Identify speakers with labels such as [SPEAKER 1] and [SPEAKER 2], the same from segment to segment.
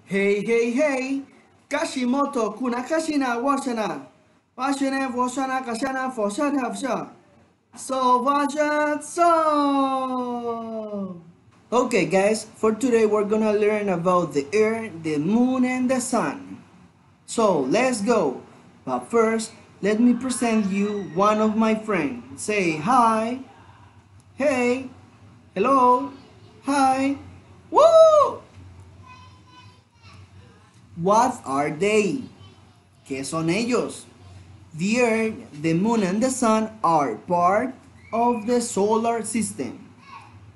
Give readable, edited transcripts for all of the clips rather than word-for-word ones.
[SPEAKER 1] Hey, hey, hey! Kashimoto kuna kashina washana. Washana washana kashana foshana fsha. So wajat so. Okay guys, for today we're gonna learn about the earth, the moon and the sun. So let's go. But first, let me present you one of my friends. Say hi. Hey. Hello. Hi. Woo! What are they? ¿Qué son ellos? The Earth, the Moon and the Sun are part of the solar system.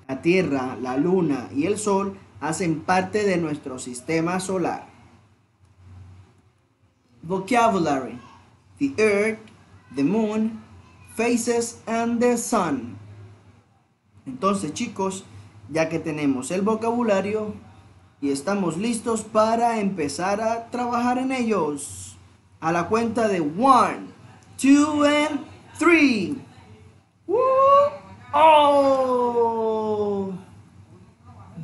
[SPEAKER 1] La Tierra, la Luna y el Sol hacen parte de nuestro sistema solar. Vocabulary: the Earth, the Moon, phases and the Sun. Entonces, chicos, ya que tenemos el vocabulario y estamos listos para empezar a trabajar en ellos. A la cuenta de 1, 2 and 3. ¡Woo! ¡Oh!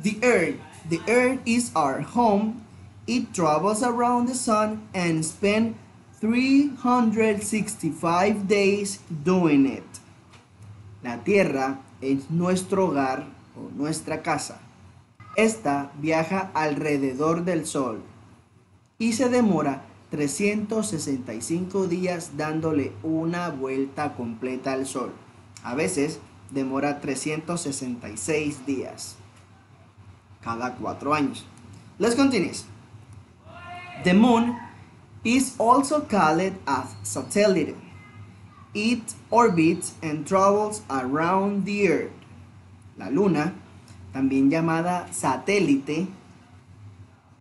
[SPEAKER 1] The Earth. The Earth is our home. It travels around the sun and spends 365 days doing it. La Tierra es nuestro hogar o nuestra casa. Esta viaja alrededor del Sol y se demora 365 días dándole una vuelta completa al Sol. A veces demora 366 días cada 4 años. Let's continue. The Moon is also called a satellite. It orbits and travels around the Earth. La Luna, también llamada satélite,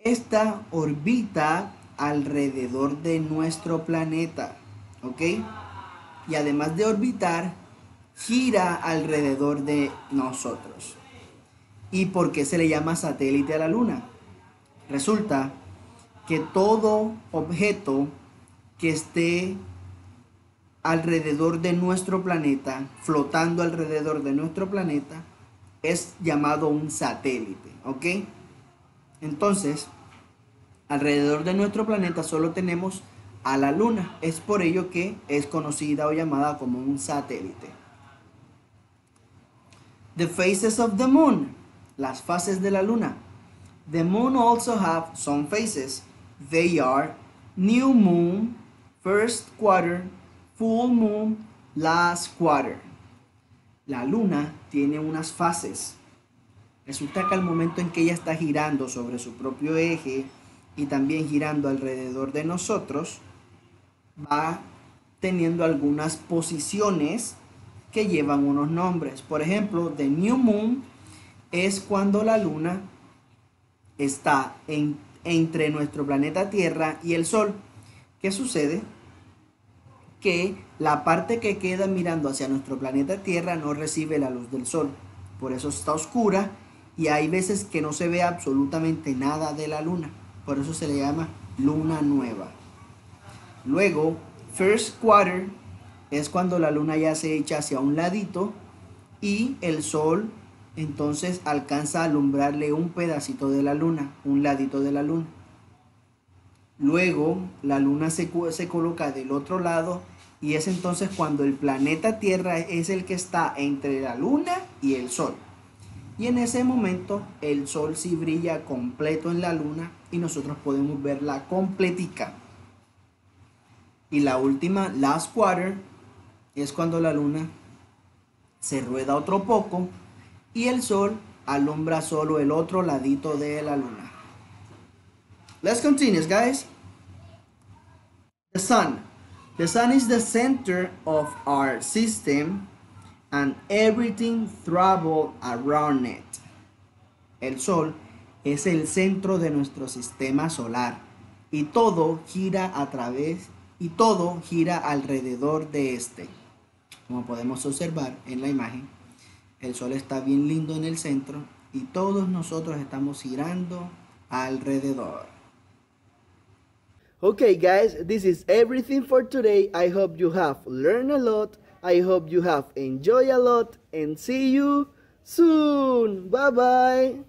[SPEAKER 1] esta orbita alrededor de nuestro planeta, ¿ok? Y además de orbitar, gira alrededor de nosotros. ¿Y por qué se le llama satélite a la Luna? Resulta que todo objeto que esté alrededor de nuestro planeta, flotando alrededor de nuestro planeta, es llamado un satélite, ¿ok? Entonces, alrededor de nuestro planeta solo tenemos a la Luna. Es por ello que es conocida o llamada como un satélite. The phases of the Moon. Las fases de la Luna. The Moon also have some phases. They are new moon, first quarter, full moon, last quarter. La Luna tiene unas fases. Resulta que al momento en que ella está girando sobre su propio eje y también girando alrededor de nosotros, va teniendo algunas posiciones que llevan unos nombres. Por ejemplo, the new moon es cuando la Luna está entre nuestro planeta Tierra y el Sol. ¿Qué sucede? Que la parte que queda mirando hacia nuestro planeta Tierra no recibe la luz del Sol. Por eso está oscura y hay veces que no se ve absolutamente nada de la Luna. Por eso se le llama luna nueva. Luego, first quarter es cuando la Luna ya se echa hacia un ladito y el Sol entonces alcanza a alumbrarle un pedacito de la Luna, un ladito de la Luna. Luego la Luna se coloca del otro lado y es entonces cuando el planeta Tierra es el que está entre la Luna y el Sol. Y en ese momento el Sol sí brilla completo en la Luna y nosotros podemos verla completica. Y la última, last quarter, es cuando la Luna se rueda otro poco y el Sol alumbra solo el otro ladito de la Luna. Let's continue, guys. The Sun. The Sun is the center of our system and everything travels around it. El Sol es el centro de nuestro sistema solar y todo gira alrededor de este. Como podemos observar en la imagen, el Sol está bien lindo en el centro y todos nosotros estamos girando alrededor. Okay guys, this is everything for today. I hope you have learned a lot. I hope you have enjoyed a lot and see you soon. Bye bye.